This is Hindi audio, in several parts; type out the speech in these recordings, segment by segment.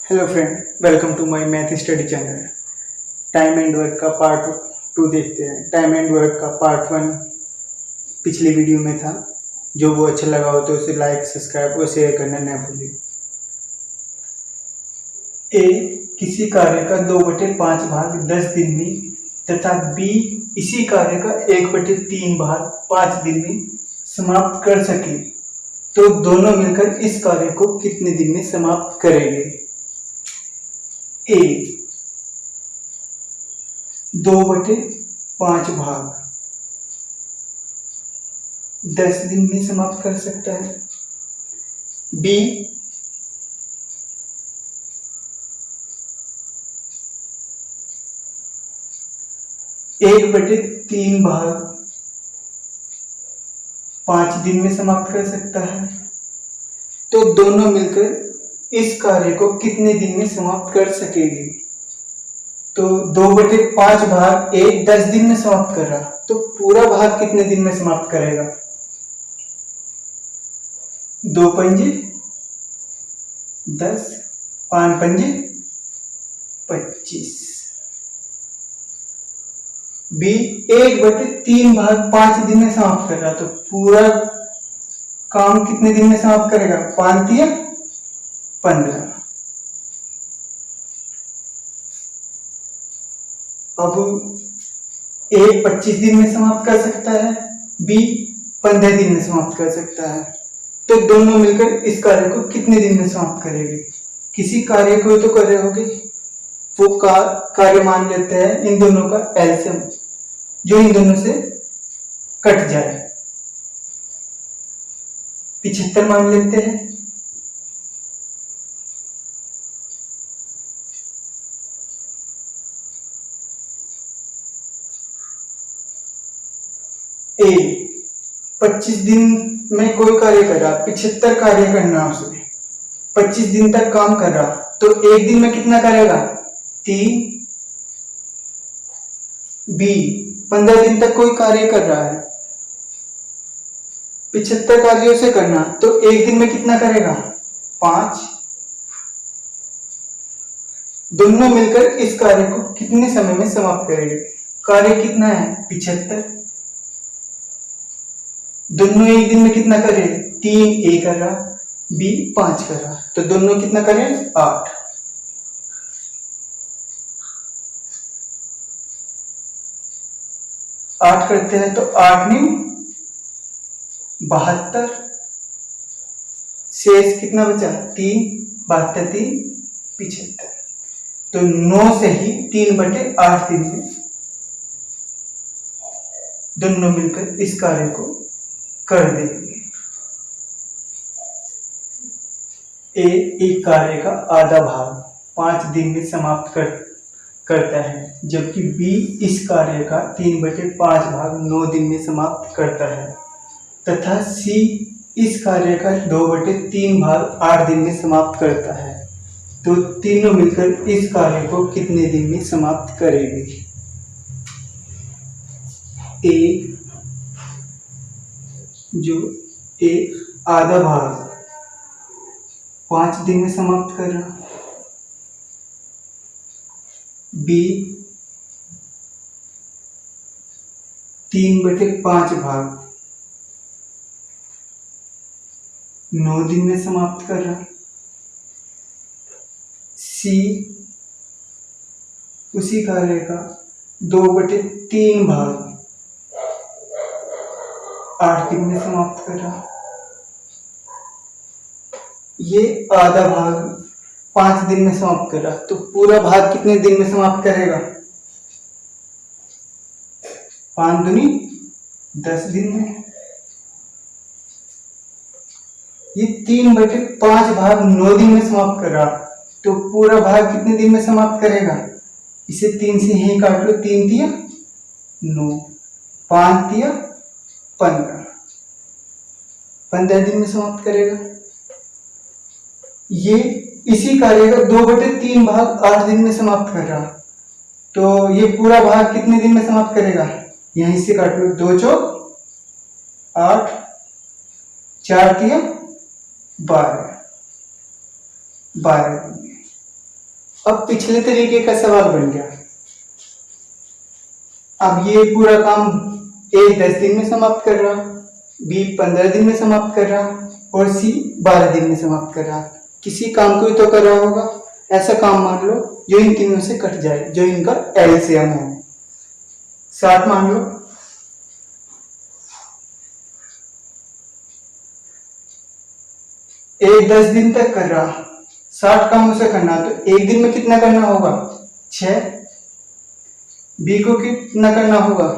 Hello friend, welcome to my math study channel. Time and work का पार्ट 2 देखते हैं। टाइम एंड वर्क का पार्ट 1 पिछली वीडियो में था। जो वो अच्छा लगा हो तो उसे लाइक, सब्सक्राइब और शेयर करना न भूलिए। ए किसी कार्य का 2/5 भाग 10 दिन में तथा बी इसी कार्य का 1/3 भाग 5 दिन में समाप्त कर सके तो दोनों मिलकर इस कार्य को कितने दिन में समाप्त करेंगे। ए 2/5 भाग 10 दिन में समाप्त कर सकता है। बी 1/3 भाग 5 दिन में समाप्त कर सकता है। तो दोनों मिलकर इस कार्य को कितने दिन में समाप्त कर सकेंगे। तो 2/5 भाग 10 दिन में समाप्त कर रहा, तो पूरा भाग कितने दिन में समाप्त करेगा। 2 पंजे 10, 5 पंजे 25। बी 1/3 भाग 5 दिन में समाप्त कर रहा, तो पूरा काम कितने दिन में समाप्त करेगा। 5 या 15। अब ए 25 दिन में समाप्त कर सकता है, बी 15 दिन में समाप्त कर सकता है। तो दोनों मिलकर इस कार्य को कितने दिन में समाप्त करेंगे। किसी कार्य को तो कर रहे होगे, वो कार्य मान लेते हैं इन दोनों का एलसीएम जो इन दोनों से कट जाए। 75 मान लेते हैं। ए 25 दिन में कोई कार्य कर रहा, 75 कार्य करना उसे, 25 दिन तक काम कर रहा, तो एक दिन में कितना करेगा 3। बी 15 दिन तक कोई कार्य कर रहा है, 75 कार्यों से करना, तो एक दिन में कितना करेगा 5। दोनों मिलकर इस कार्य को कितने समय में समाप्त करेंगे। कार्य कितना है 75। दोनों एक दिन में कितना करे 3 ए कर रहा, बी 5 कर रहा, तो दोनों कितना करें 8। 8 करते हैं तो 8 × 72। शेष कितना बचा 3, 72 3 75। तो 9 से ही 3/8 दिन में दोनों मिलकर इस कार्य को कर देंगे। ए एक कार्य का आधा भाग 5 दिन में समाप्त करता है, जबकि बी इस कार्य का 3/5 भाग 9 दिन में समाप्त करता है, तथा सी इस कार्य का 2/3 भाग 8 दिन में समाप्त करता है। तो तीनों मिलकर इस कार्य को कितने दिन में समाप्त करेंगे। ए जो एक आधा भाग 5 दिन में समाप्त कर रहा, बी 3/5 भाग 9 दिन में समाप्त कर रहा, सी उसी कार्य का 2/3 भाग 8 दिन में समाप्त कर रहा। ये आधा भाग 5 दिन में समाप्त कर रहा, तो पूरा भाग कितने दिन में समाप्त करेगा 5 दूनी 10 दिन में। ये 3/5 भाग 9 दिन में समाप्त कर रहा, तो पूरा भाग कितने दिन में समाप्त करेगा। इसे 3 से यहीं काट लो, 3 तिया 9, 5 तिया 15, 15 दिन में समाप्त करेगा। ये इसी कार्य का 2/3 भाग 8 दिन में समाप्त कर रहा, तो ये पूरा भाग कितने दिन में समाप्त करेगा। यहीं से काट लो, 2 चौक 8, 4 तिया 12, 12 दिन में। अब पिछले तरीके का सवाल बन गया। अब ये पूरा काम A 10 दिन में समाप्त कर रहा, B 15 दिन में समाप्त कर रहा और C 12 दिन में समाप्त कर रहा। किसी काम को ही तो कर रहा होगा। ऐसा काम मान लो जो इन तीनों से कट जाए, जो इनका एलसीएम हो। 60 मान लो। A 10 दिन तक कर रहा, 60 काम उसे करना, तो एक दिन में कितना करना होगा? 6। B को कितना करना होगा?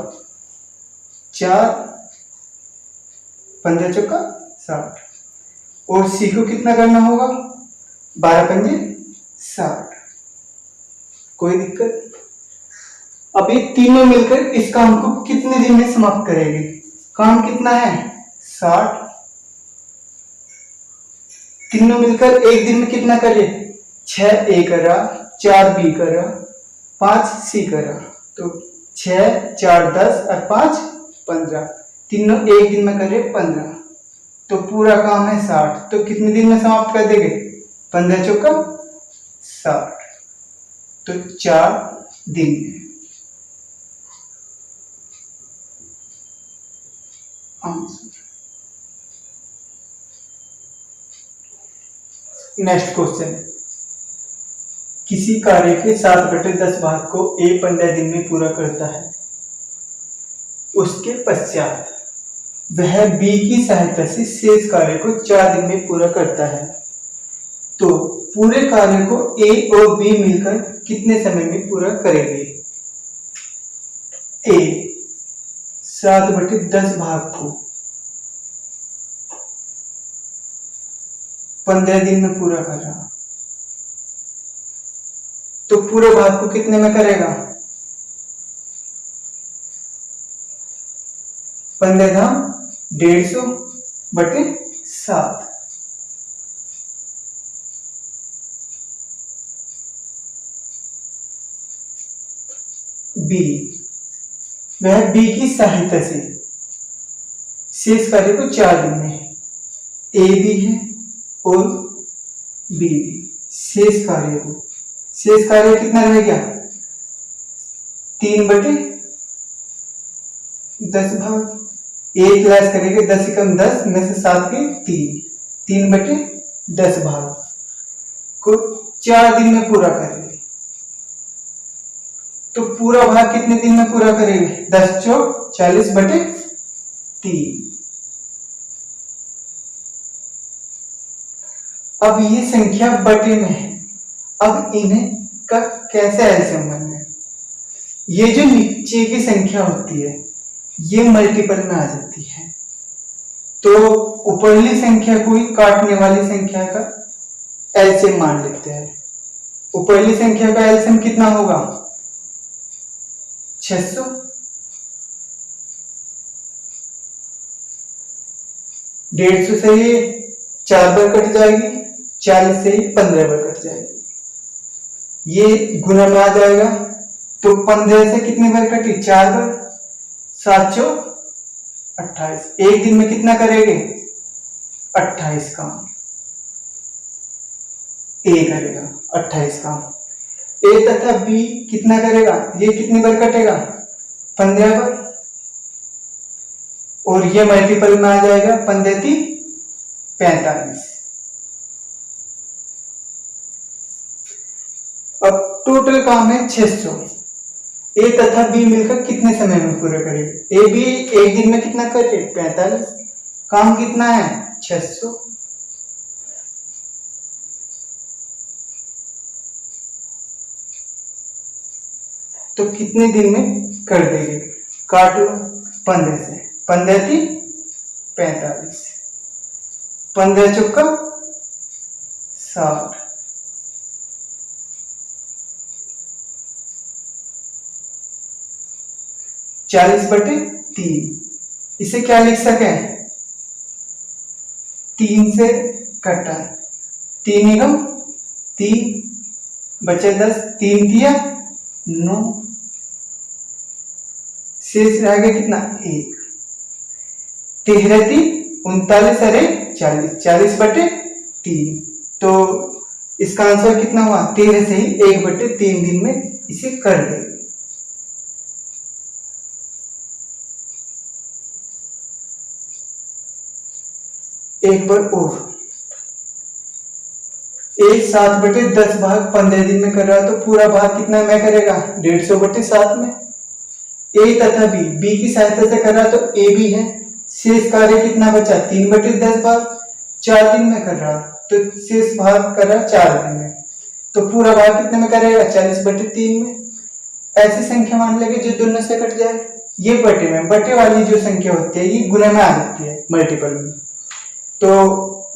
4, 15 चौका 60। और C को कितना करना होगा? 12 पंजे 60। कोई दिक्कत? अब ये तीनों मिलकर इस काम को कितने दिन में समाप्त करेंगे? काम कितना है? 60। तीनों मिलकर एक दिन में कितना करे? 6 A करा, 4 B करा, 5 C करा, तो 6, 4, 10 और 5, 15। तीनों एक दिन में करे 15, तो पूरा काम है 60। तो कितने दिन में समाप्त कर देंगे? 15 चौका 60, तो 4 दिन में। नेक्स्ट क्वेश्चन, किसी कार्य के 7/10 भाग को A 15 दिन में पूरा करता है। उसके पश्चात वह B की सहायता से शेष कार्य को 4 दिन में पूरा करता है, तो पूरे कार्य को A और B मिलकर कितने समय में पूरा करेंगे? A 7/10 भाग को 15 दिन में पूरा कर रहा, तो पूरे भाग को कितने में करेगा? 15 धाम 150/7। B वह B की सहायता से शेष कार्य को 4 दिन में, A भी है और B भी। शेष कार्य कितना रह गया? 3/10 भाग। एक क्लास करेंगे 10 एकम 10 में से 7 के 3/10 भाग को 4 दिन में पूरा करेंगे, तो पूरा भाग कितने दिन में पूरा करेंगे? 10 चौक 40/3। अब ये संख्या बटे में है, अब इन्हें का कैसे एलसीएम बनना है? ये जो नीचे की संख्या होती है ये मल्टीपल में आ जाती है, तो ऊपरली संख्या को ही काटने वाली संख्या का एलसीएम मान लेते हैं। ऊपरली संख्या का एलसीएम कितना होगा? 600। 150 से ये 4 बार कट जाएगी, 40 से 15 बार कट जाएगी, ये गुना में आ जाएगा, तो 15 से कितनी बार कटी? 4 बार, 7 चौक 28। एक दिन में कितना करेंगे? 28 काम। A करेगा 28 काम। A तथा B कितना करेगा? ये कितनी बार कटेगा? 15 बार, और ये मल्टीपल में आ जाएगा, 15 3 45। अब टोटल काम है 600। A तथा B मिलकर कितने समय में पूरा करेंगे? A B एक दिन में कितना करे? 45। काम कितना है? 600। तो कितने दिन में कर देंगे? काट लो 15 से, 15 3 45, 15 चौका 60, 40/3। इसे क्या लिख सके? 3 से कटा, 3 एकम 3 बचे 10, 3 दिया 9, शेष रह गया कितना? 1। 13 3 39 अरे 40, 40/3। तो इसका आंसर कितना हुआ? 13 से ही 1/3 दिन में इसे कर देंगे। एक बार और, एक 7/10 भाग 15 दिन में कर रहा है तो पूरा भाग कितना में करेगा? 150/7 में। ए तथा बी की सहायता से कर रहा तो ए भी है। शेष कार्य कितना बचा? 3/10 भाग 4 दिन में कर रहा तो शेष भाग कर रहा 4 दिन में, तो पूरा भाग कितने में करेगा? 40/3 में। ऐसी संख्या मान लेंगे जो दोनों से कट जाए। ये बटे में, बटे वाली जो संख्या होती है ये गुना में आ जाती है मल्टीपल में। तो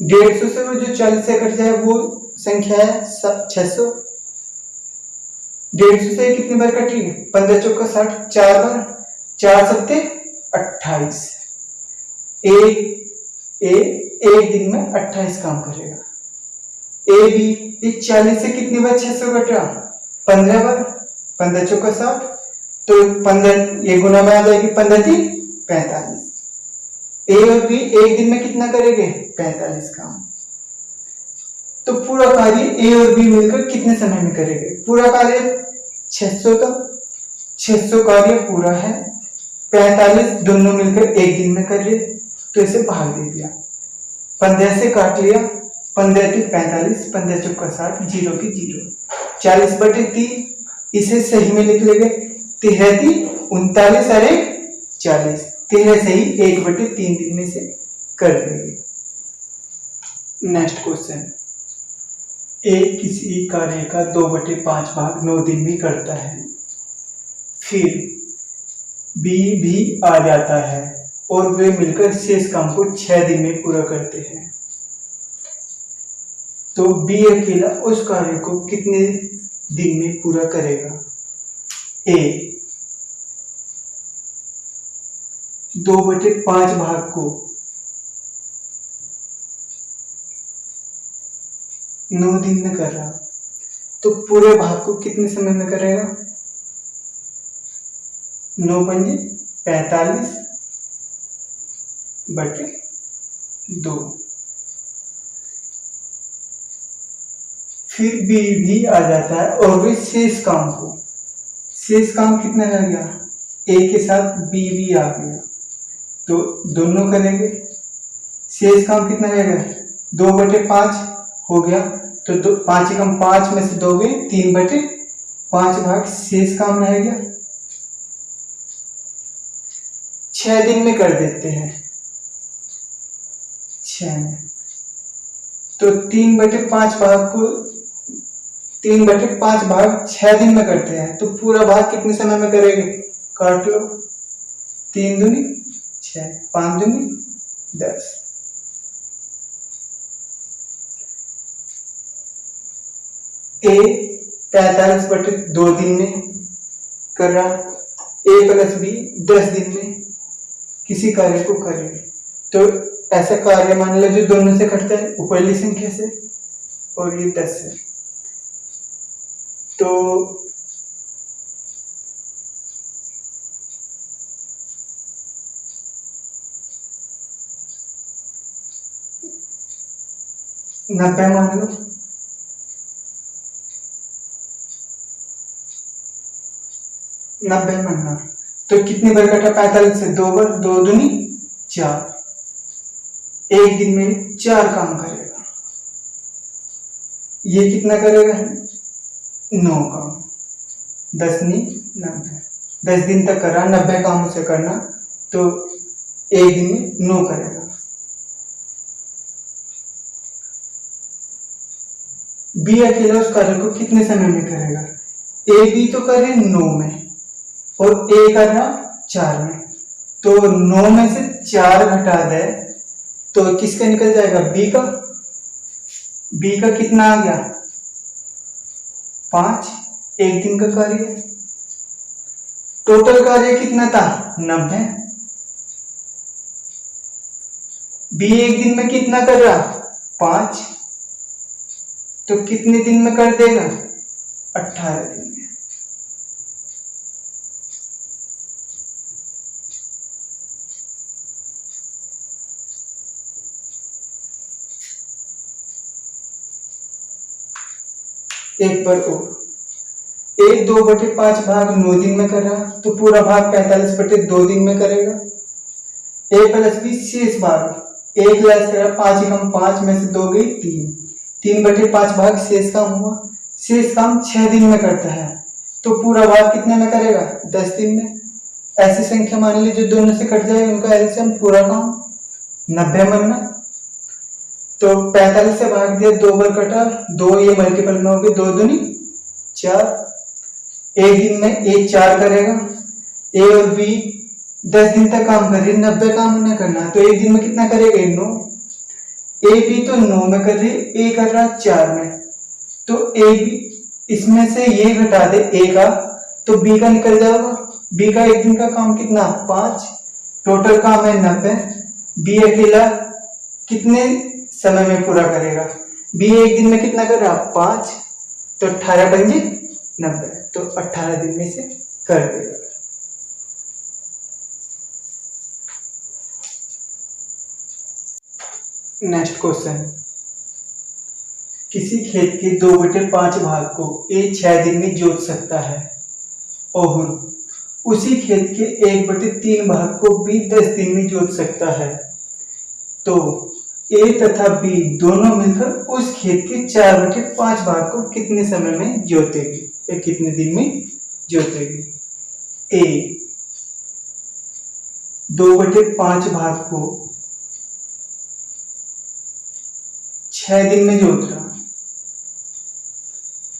150 से वो जो 40 से कट जाए वो संख्या है 600। 150 से कितनी बार कट रही है? 15 चौका 60, 4 बार, 4 सत्ते 28। एक दिन में 28 काम करेगा। ए बी, ये 40 से कितनी बार 600 कट रहा? 15 बार, 15 चौका 60, तो 15 ये गुना में आ जाएगी, 15 3 45। ए और बी एक दिन में कितना करेंगे? 45 काम। तो पूरा कार्य ए और बी मिलकर कितने समय में करेंगे? पूरा कार्य 600 का, 600 कार्य पूरा है, 45 दोनों मिलकर एक दिन में कर रहे, तो इसे भाग दे दिया, 15 से काट लिया, 15 3 45, 15 चौका 60, 0 की 0, 40/3 इसे सही में लिख लेंगे, 13 3 39 और 1 40, 13 से ही 1/3 दिन में से कर देंगे। नेक्स्ट क्वेश्चन, ए किसी कार्य का 2/5 भाग 9 दिन में करता है, फिर बी भी आ जाता है और वे मिलकर शेष काम को 6 दिन में पूरा करते हैं, तो बी अकेला उस कार्य को कितने दिन में पूरा करेगा? ए 2/5 भाग को 9 दिन में कर रहा, तो पूरे भाग को कितने समय में करेगा? 9 पंजे 45/2। फिर बी भी आ जाता है और वे शेष काम को, शेष काम कितना रह गया? ए के साथ बी भी आ गया, तो दोनों करेंगे। शेष काम कितना रहेगा? 2/5 हो गया, तो 5 कम 5 में से 2 गए, 3/5 भाग शेष काम रह गया। 6 दिन में कर देते हैं, 6 में, तो 3/5 भाग को 3/5 भाग 6 दिन में करते हैं, तो पूरा भाग कितने समय में करेंगे? काट लो, 3 दूनी 6, 5 दूनी 10। ए 45/2 दिन में कर रहा, ए प्लस बी 10 दिन में किसी कार्य को करेंगे, तो ऐसा कार्य मान लो जो दोनों से कटता है ऊपरली संख्या से, और ये 10 है, तो नब्बे मान लो, नब्बे मानना, तो कितनी बार कटा? 45 से 2 बार, 2 दूनी 4, एक दिन में 4 काम करेगा। ये कितना करेगा? 9 काम, 10 नी 90, 10 दिन तक करा, 90 काम उसे करना, तो एक दिन में 9 करेगा। बी अकेला उस कार्य को कितने समय में करेगा? ए बी तो करे 9 में और ए कर रहा 4 में, तो 9 में से 4 घटा दे तो किसका निकल जाएगा? बी का। बी का कितना आ गया? 5, एक दिन का कार्य। टोटल कार्य कितना था? 90। बी एक दिन में कितना कर रहा? 5, तो कितने दिन में कर देगा? 18 दिन में। एक पर और 1/2/5 भाग 9 दिन में कर रहा, तो पूरा भाग 45/2 दिन में करेगा। ए प्लस बी शेष भाग 1 लैस करा, 5 एकम 5 में से 2 गई 3, 3/5 भाग शेष काम हुआ। शेष काम 6 दिन में करता है, तो पूरा भाग कितने में करेगा? 10 दिन में। ऐसी संख्या मान ली जो दोनों से कट जाए, उनका एलसीएम पूरा काम 90 बनना। तो 45 से भाग दिया, 2 बार कटा, 2 ये मल्टीपल में हो गए, 2 दूनी 4। एक दिन में ए 4 करेगा। ए और बी 10 दिन तक काम कर रही, 90 काम उन्हें करना है, तो एक दिन में कितना करेगा? 9। ए बी तो 9 में कर रही, ए कर रहा 4 में, तो ए बी इसमें से ये घटा दे ए का, तो बी का निकल जाएगा। बी का एक दिन का काम कितना? 5। टोटल काम है 90। बी अकेला कितने समय में पूरा करेगा? बी एक दिन में कितना कर रहा? 5, तो 18 पंजे 90, तो 18 दिन में से कर देगा। नेक्स्ट क्वेश्चन, किसी खेत के 2/5 भाग को ए 6 दिन में जोत सकता है और उसी खेत के 1/3 भाग को बी 10 दिन में जोत सकता है, तो ए तथा बी दोनों मिलकर उस खेत के 4/5 भाग को कितने समय में जोतेगी या कितने दिन में जोतेगी? ए 2/5 भाग को 6 दिन में जोत रहा,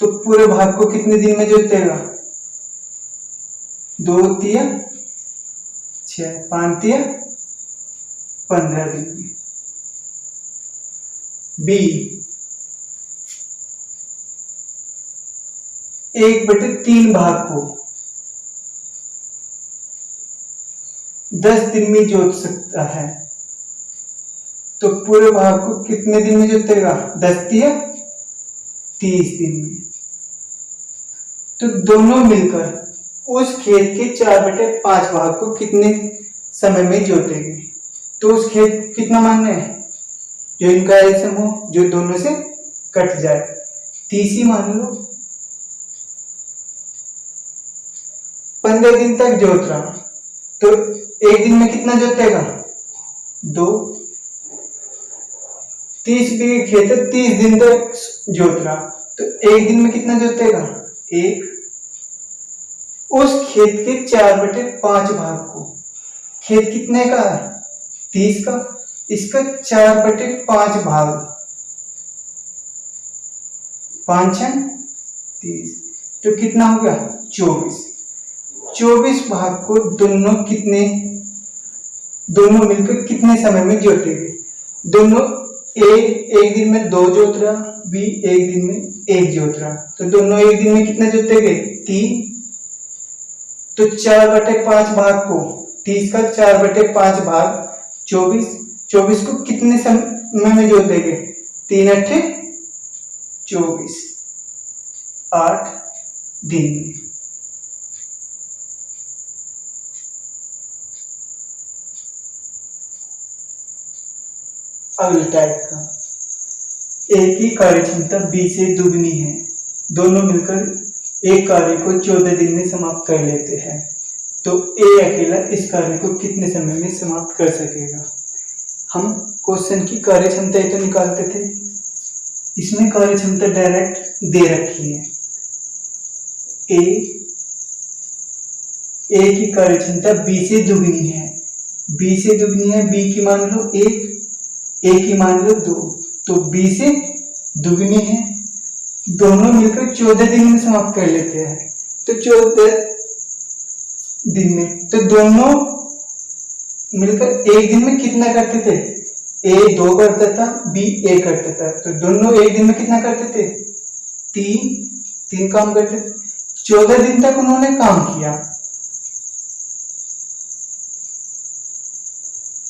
तो पूरे भाग को कितने दिन में जोतेगा? 2 तिया 6, 5 तिया 15 दिन में। बी 1/3 भाग को 10 दिन में जोत सकता है, तो पूरे भाग को कितने दिन में जोतेगा? 10 तिया 30 दिन में। तो दोनों मिलकर उस खेत के 4/5 भाग को कितने समय में जोतेंगे? तो उस खेत कितना मानना है? जो इनका एलसीएम हो, जो दोनों से कट जाए, 30 ही मान लो। 15 दिन तक जोत रहा, तो एक दिन में कितना जोतेगा? 2। 30 बीघे खेत है, 30 दिन तक जोत रहा, तो एक दिन में कितना जोतेगा? 1। उस खेत के 4/5 भाग को, खेत कितने का है? 30 का, इसका 4/5 भाग, 5 6 30, तो कितना हो गया? 24। 24 भाग को दोनों मिलकर कितने समय में जोतेंगे? दोनों एक दिन में 2 जोत रहा, बी एक दिन में 1 जोत रहा, तो दोनों एक दिन में कितना जोतेंगे? 3। तो 4/5 भाग को, 30 का 4/5 भाग 24 को कितने समय में जोतेंगे? 3 8 24, 8 दिन में। अगले टाइप का, ए की कार्यक्षमता बी से दुगनी है, दोनों मिलकर एक कार्य को 14 दिन में समाप्त कर लेते हैं, तो ए अकेला इस कार्य को कितने समय में समाप्त कर सकेगा? हम क्वेश्चन की कार्यक्षमता तो निकालते थे, इसमें कार्यक्षमता डायरेक्ट दे रखी है। ए की कार्यक्षमता बी से दुगनी है, बी से दुगनी है, बी की मान लो 1, ए की मान लो 2, तो बी से दुगनी है, दोनों मिलकर 14 दिन में समाप्त कर लेते हैं, तो 14 दिन में, तो दोनों मिलकर एक दिन में कितना करते थे? ए 2 करता था, बी 1 करता था, तो दोनों एक दिन में कितना करते थे? 3 काम करते थे। 14 दिन तक उन्होंने काम किया,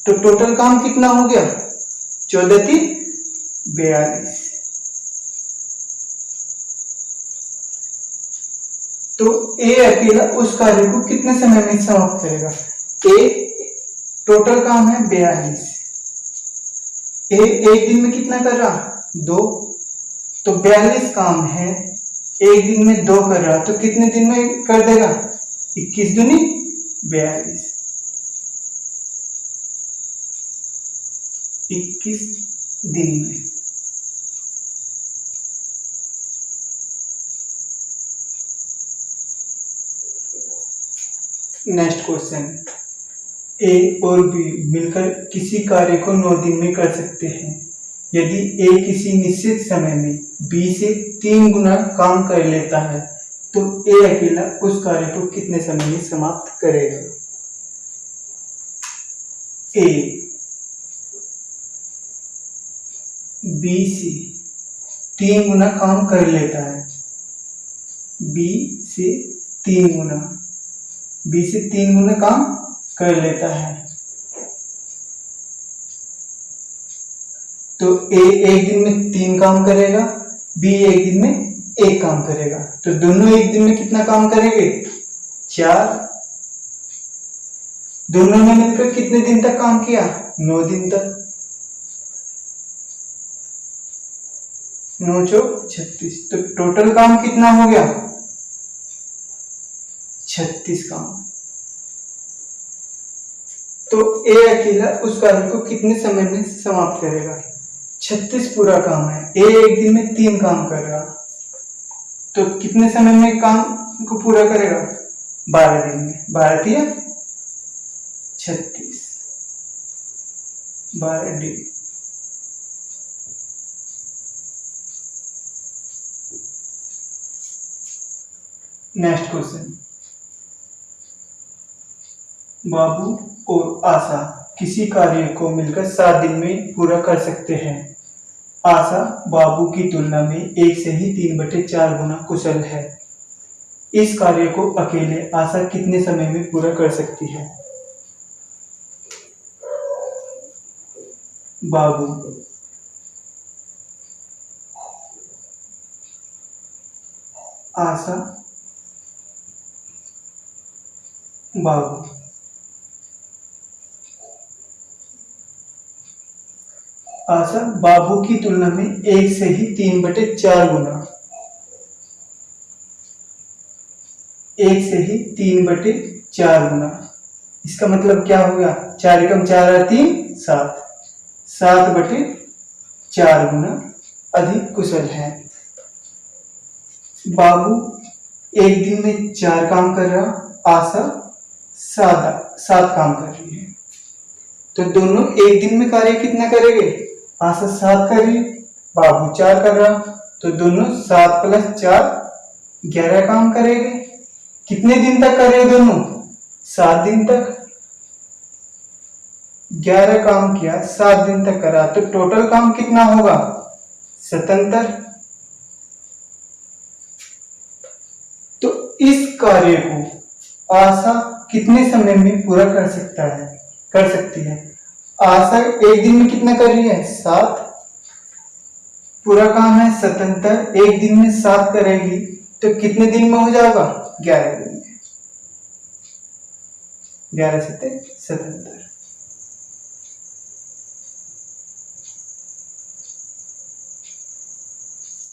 तो टोटल काम कितना हो गया? 14 3 42। तो ए अकेला उस कार्य को कितने समय में समाप्त करेगा? ए टोटल काम है 42, ए एक दिन में कितना कर रहा? 2, तो 42 काम है एक दिन में 2 कर रहा तो कितने दिन में कर देगा? 21 दूनी 42, 21 दिन में। नेक्स्ट क्वेश्चन, ए और बी मिलकर किसी कार्य को 9 दिन में कर सकते हैं। यदि ए किसी निश्चित समय में बी से 3 गुना काम कर लेता है तो ए अकेला उस कार्य को कितने समय में समाप्त करेगा? ए बी से 3 गुना काम कर लेता है, बी से 3 गुना काम कर लेता है, तो ए एक दिन में 3 काम करेगा, बी एक दिन में 1 काम करेगा, तो दोनों एक दिन में कितना काम करेंगे? 4। दोनों ने मिलकर कितने दिन तक काम किया? 9 दिन तक। 9 चौक 36, तो टोटल काम कितना हो गया? 36 काम। तो ए अकेला उस कार्य को कितने समय में समाप्त करेगा? 36 पूरा काम है, ए एक दिन में 3 काम कर रहा, तो कितने समय में काम को पूरा करेगा? 12 दिन में। 12 दिया 36, 12 दिन। नेक्स्ट क्वेश्चन, बाबू और आशा किसी कार्य को मिलकर 7 दिन में पूरा कर सकते हैं। आशा बाबू की तुलना में 1 से ही 3/4 गुना कुशल है। इस कार्य को अकेले आशा कितने समय में पूरा कर सकती है? बाबू आशा बाबू। आशा बाबू की तुलना में 1 से ही 3/4 गुना, 1 से ही 3/4 गुना। इसका मतलब क्या हो गया? 4 एकम 4 और 3 7, 7/4 गुना अधिक कुशल है। बाबू एक दिन में 4 काम कर रहा, आशा 7 काम कर रही है, तो दोनों एक दिन में कार्य कितना करेंगे? आशा 7 कर रही, बाबू 4 कर रहा, तो दोनों 7 + 4 11 काम करेंगे। कितने दिन तक करे दोनों? 7 दिन तक। 11 काम किया, 7 दिन तक करा, तो टोटल काम कितना होगा? 77। तो इस कार्य को आशा कितने समय में पूरा कर सकती है? आशा एक दिन में कितना कर रही है? 7। पूरा काम है 77, एक दिन में 7 करेगी, तो कितने दिन में हो जाएगा? 11 दिन में। 11 × 7 = 77।